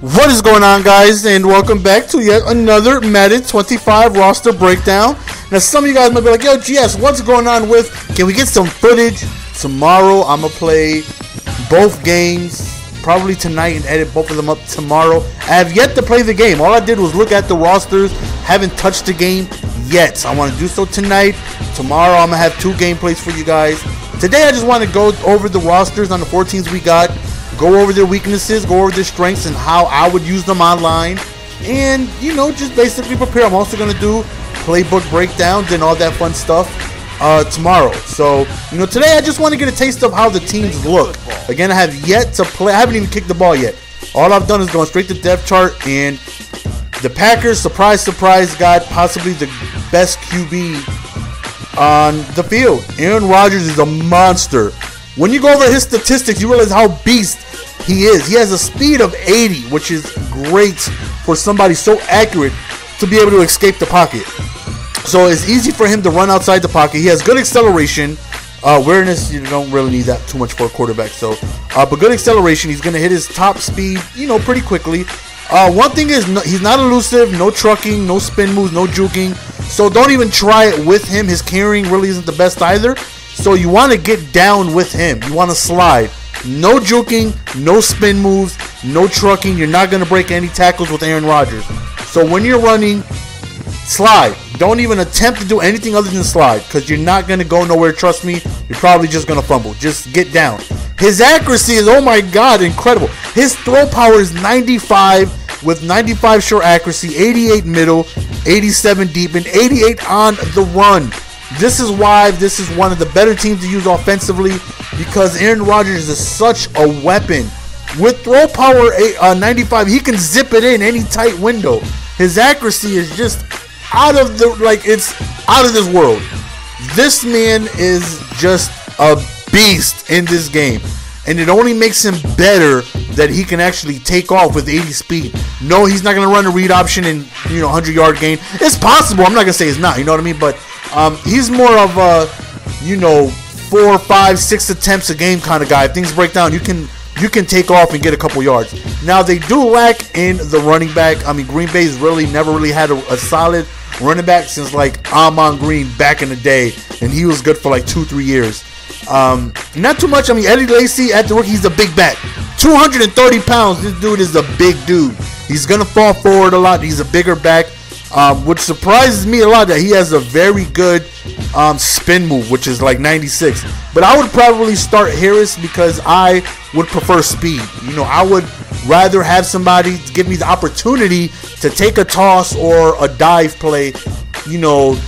What is going on, guys, and welcome back to yet another Madden 25 roster breakdown. Now, some of you guys might be like, yo, GS, what's going on with, can we get some footage? Tomorrow, I'm going to play both games, probably tonight, and edit both of them up tomorrow. I have yet to play the game. All I did was look at the rosters, haven't touched the game yet. I want to do so tonight. Tomorrow, I'm going to have 2 gameplays for you guys. Today, I just want to go over the rosters on the 4 teams we got. Go over their weaknesses, go over their strengths, and how I would use them online. And, you know, just basically prepare. I'm also going to do playbook breakdowns and all that fun stuff tomorrow. So, you know, today I just want to get a taste of how the teams look. Again, I have yet to play. I haven't even kicked the ball yet. All I've done is going straight to depth chart. And the Packers, surprise, surprise, got possibly the best QB on the field. Aaron Rodgers is a monster. When you go over his statistics, you realize how beast he is. He has a speed of 80, which is great for somebody so accurate to be able to escape the pocket. So it's easy for him to run outside the pocket. He has good acceleration. Awareness, you don't really need that too much for a quarterback. So, but good acceleration. He's going to hit his top speed, you know, pretty quickly. One thing is, he's not elusive, no trucking, no spin moves, no juking. So don't even try it with him. His carrying really isn't the best either. So you want to get down with him. You want to slide. No juking, no spin moves, no trucking. You're not going to break any tackles with Aaron Rodgers. So when you're running, slide. Don't even attempt to do anything other than slide, because you're not going to go nowhere. Trust me, you're probably just going to fumble. Just get down. His accuracy is, oh my God, incredible. His throw power is 95 with 95 short accuracy, 88 middle, 87 deep, and 88 on the run. This is why this is one of the better teams to use offensively, because Aaron Rodgers is such a weapon. With throw power 95, he can zip it in any tight window. His accuracy is just out of the, like, it's out of this world. This man is just a beast in this game. And it only makes him better that he can actually take off with 80 speed. No, he's not going to run a read option and, you know, 100-yard gain. It's possible. I'm not going to say it's not. You know what I mean? But he's more of a, you know, 4, 5, 6 attempts a game kind of guy. If things break down, you can take off and get a couple yards. Now, they do lack in the running back. I mean, Green Bay's really never really had a solid running back since, like, Amon Green back in the day. And he was good for, like, 2-3 years. Not too much. I mean, Eddie Lacy at the rookie, he's a big back. 230 pounds. This dude is a big dude. He's going to fall forward a lot. He's a bigger back. Which surprises me a lot that he has a very good spin move, which is like 96. But I would probably start Harris because I would prefer speed. You know, I would rather have somebody give me the opportunity to take a toss or a dive play, you know,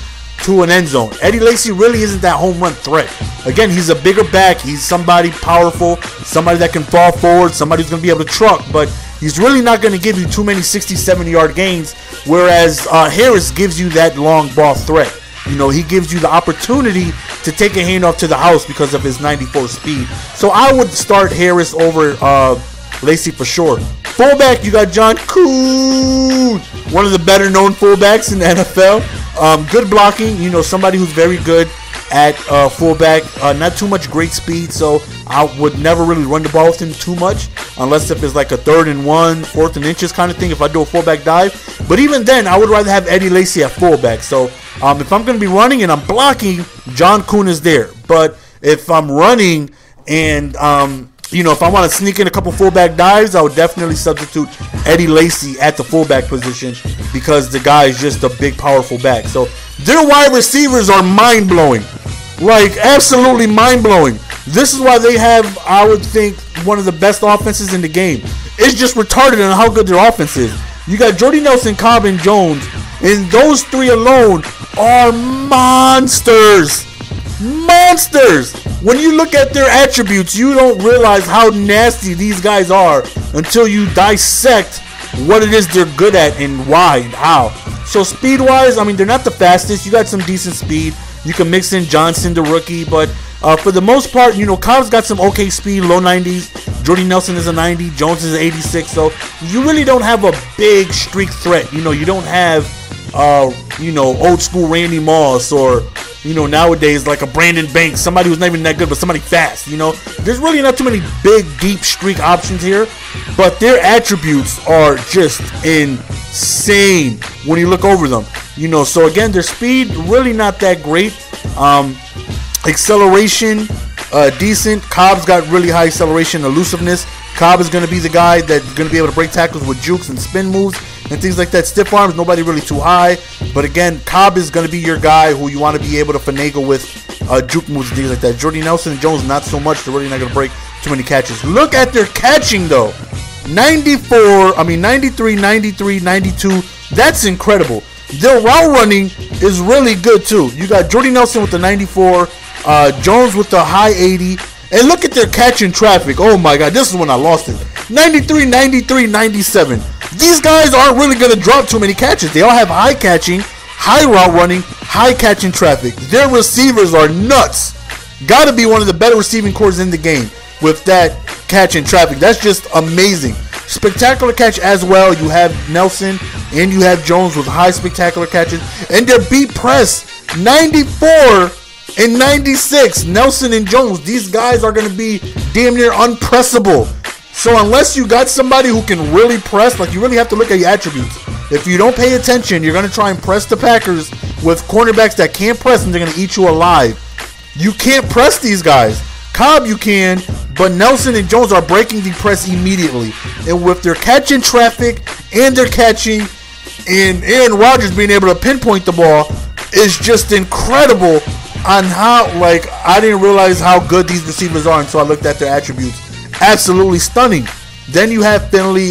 to an end zone. Eddie Lacy really isn't that home run threat. Again, he's a bigger back. He's somebody powerful, somebody that can fall forward, somebody who's going to be able to truck, but he's really not going to give you too many 60, 70-yard gains, whereas Harris gives you that long ball threat. You know, he gives you the opportunity to take a handoff to the house because of his 94 speed. So I would start Harris over Lacy for sure. Fullback, you got John Kuhn, one of the better-known fullbacks in the NFL. Good blocking, you know, somebody who's very good at fullback. Not too much great speed, so I would never really run the ball with him too much, unless if it's like a 3rd and 1, 4th and inches kind of thing, if I do a fullback dive. But even then, I would rather have Eddie Lacy at fullback. So if I'm going to be running and I'm blocking, John Kuhn is there. But if I'm running and you know, if I want to sneak in a couple fullback dives, I would definitely substitute Eddie Lacy at the fullback position, because the guy is just a big, powerful back. So their wide receivers are mind-blowing. Like, absolutely mind-blowing. This is why they have, I would think, one of the best offenses in the game. It's just retarded on how good their offense is. You got Jordy Nelson, Cobb, and Jones, and those 3 alone are monsters. Monsters! When you look at their attributes, you don't realize how nasty these guys are until you dissect what it is they're good at and why and how. So speed-wise, I mean, they're not the fastest. You got some decent speed. You can mix in Johnson, the rookie, but for the most part, you know, Cobb's got some okay speed, low 90s. Jordy Nelson is a 90. Jones is an 86. So you really don't have a big streak threat. You know, you don't have, you know, old school Randy Moss or you know, nowadays, like a Brandon Banks, somebody who's not even that good, but somebody fast, you know. There's really not too many big, deep streak options here, but their attributes are just insane when you look over them, you know. So again, their speed really not that great. Acceleration, decent. Cobb's got really high acceleration, elusiveness. Cobb is going to be the guy that's going to be able to break tackles with jukes and spin moves and things like that. Stiff arms, nobody really too high. But again, Cobb is going to be your guy who you want to be able to finagle with juke moves and things like that. Jordy Nelson and Jones, not so much. They're really not going to break too many catches. Look at their catching, though. 93, 93, 92. That's incredible. Their route running is really good, too. You got Jordy Nelson with the 94, Jones with the high 80. And look at their catch in traffic. Oh my God, this is when I lost it. 93, 93, 97. These guys aren't really going to drop too many catches. They all have high catching, high route running, high catch in traffic. Their receivers are nuts. Got to be one of the better receiving cores in the game with that catch in traffic. That's just amazing. Spectacular catch as well. You have Nelson and you have Jones with high spectacular catches. And their beat press, 94 and 96, Nelson and Jones. These guys are going to be damn near unpressable. So unless you got somebody who can really press, like, you really have to look at your attributes. If you don't pay attention, you're going to try and press the Packers with cornerbacks that can't press, and they're going to eat you alive. You can't press these guys. Cobb you can, but Nelson and Jones are breaking the press immediately. And with their catch in traffic and their catching and Aaron Rodgers being able to pinpoint the ball is just incredible. On how, like, I didn't realize how good these receivers are until I looked at their attributes. Absolutely stunning. Then you have Finley,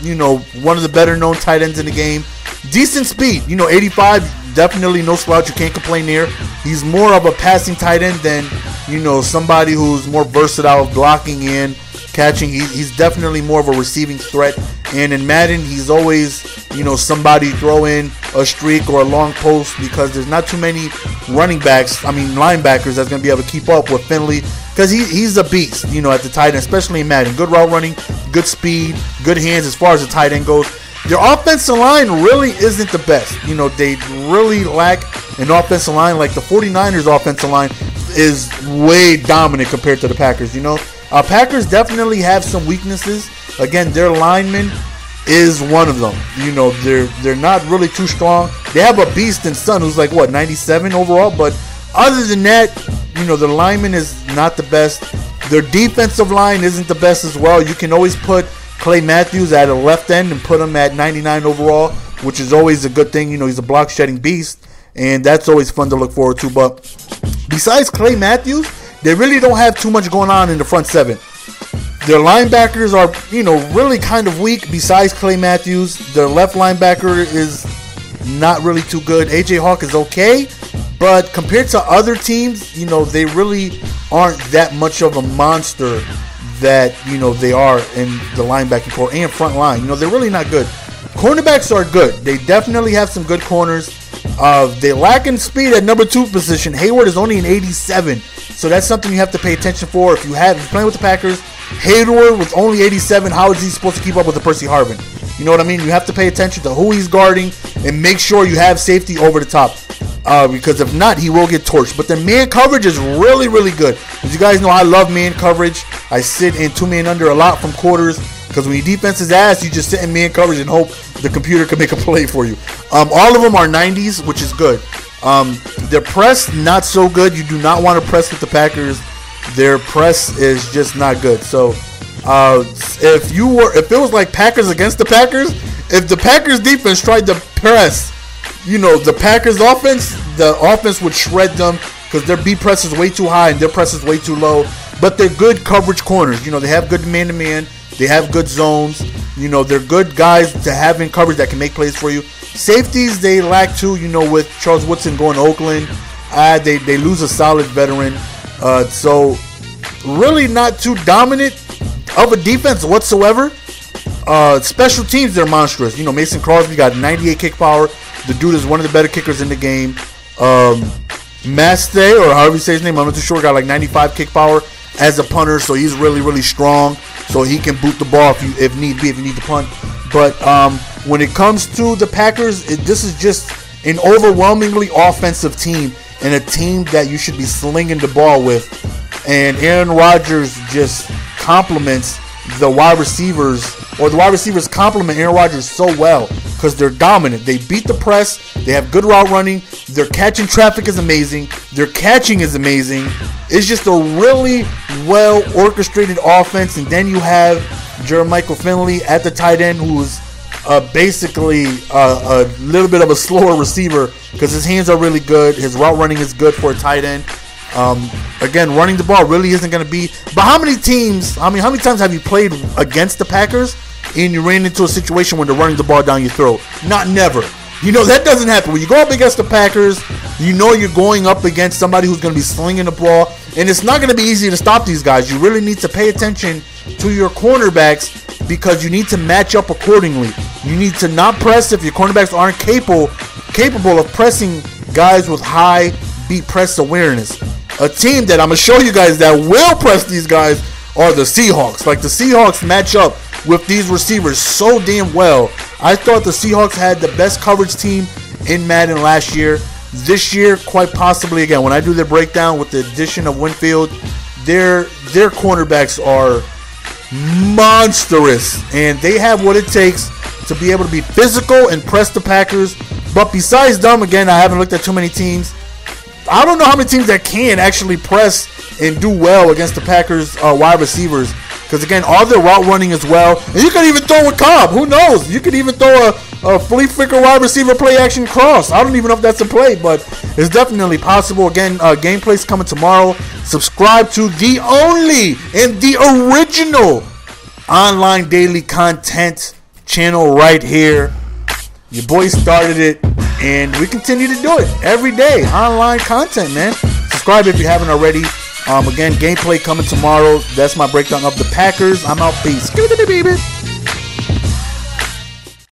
you know, one of the better known tight ends in the game. Decent speed, you know, 85, definitely no slouch. You can't complain there. He's more of a passing tight end than, you know, somebody who's more versatile, blocking and catching. He's definitely more of a receiving threat. And in Madden, he's always, you know, somebody throw in a streak or a long post, because there's not too many linebackers that's going to be able to keep up with Finley, because he's a beast, you know, at the tight end, especially in Madden. Good route running, good speed, good hands as far as the tight end goes. Their offensive line really isn't the best. You know, they really lack an offensive line. Like the 49ers offensive line is way dominant compared to the Packers, you know. Packers definitely have some weaknesses. Again, their lineman is one of them. You know, they're not really too strong. They have a beast in Son who's like, what, 97 overall? But other than that, you know, the lineman is not the best. Their defensive line isn't the best as well. You can always put Clay Matthews at a left end and put him at 99 overall, which is always a good thing. You know, he's a block shedding beast, and that's always fun to look forward to. But besides Clay Matthews, they really don't have too much going on in the front seven. Their linebackers are, you know, really kind of weak besides Clay Matthews. Their left linebacker is not really too good. AJ Hawk is okay, but compared to other teams, you know, they really aren't that much of a monster that, you know, they are in the linebacking core and front line. You know, they're really not good. Cornerbacks are good. They definitely have some good corners. They lack in speed at number 2 position. Hayward is only an 87, so that's something you have to pay attention for. If you're playing with the Packers, Hayward with only 87, how is he supposed to keep up with the Percy Harvin? You know what I mean? You have to pay attention to who he's guarding and make sure you have safety over the top. Because if not, he will get torched. But the man coverage is really, really good. As you guys know, I love man coverage. I sit in 2-man under a lot from quarters, because when your defense is ass, you just sit in man coverage and hope the computer can make a play for you. All of them are 90s, which is good. Their press, not so good. You do not want to press with the Packers. Their press is just not good. So if it was like Packers against the Packers, if the Packers defense tried to press, you know, the Packers offense, the offense would shred them, because their B press is way too high and their press is way too low. But they're good coverage corners. You know, they have good man-to-man. They have good zones. You know, they're good guys to have in coverage that can make plays for you. Safeties, they lack too. You know, with Charles Woodson going to Oakland, they lose a solid veteran. So really not too dominant of a defense whatsoever. Special teams, they're monstrous. You know, Mason Crosby got 98 kick power. The dude is one of the better kickers in the game. Maste, or however you say his name, I'm not too sure, got like 95 kick power as a punter, so he's really, really strong. So he can boot the ball if need be, if you need to punt. But when it comes to the Packers, this is just an overwhelmingly offensive team. and a team that you should be slinging the ball with. And Aaron Rodgers just compliments the wide receivers, or the wide receivers compliment Aaron Rodgers so well because they're dominant. They beat the press. They have good route running. Their catching traffic is amazing. Their catching is amazing. It's just a really well orchestrated offense. And then you have Jermichael Finley at the tight end, who's basically a little bit of a slower receiver because his hands are really good. His route running is good for a tight end. Again, running the ball really isn't going to be. But how many times have you played against the Packers and you ran into a situation when they're running the ball down your throat? Not never. That doesn't happen. When you go up against the Packers, you're going up against somebody who's going to be slinging the ball, and it's not going to be easy to stop these guys. You really need to pay attention to your cornerbacks because you need to match up accordingly. You need to not press if your cornerbacks aren't capable of pressing guys with high beat press awareness. A team that I'm going to show you guys that will press these guys are the Seahawks. Like, the Seahawks match up with these receivers so damn well. I thought the Seahawks had the best coverage team in Madden last year. This year, quite possibly, again, when I do their breakdown with the addition of Winfield, their cornerbacks are monstrous, and they have what it takes to be able to be physical and press the Packers. But besides them, again, I haven't looked at too many teams. I don't know how many teams that can actually press and do well against the Packers wide receivers. Because, again, all their route running as well. And you can even throw with Cobb. Who knows? You could even throw a flea flicker wide receiver play action cross. I don't even know if that's a play, but it's definitely possible. Again, gameplay's coming tomorrow. Subscribe to the only and the original online daily content channel right here. Your boy started it, and we continue to do it every day. Online content, man. Subscribe if you haven't already. Again, gameplay coming tomorrow. That's my breakdown of the Packers. I'm out. Peace. Give it to me, baby.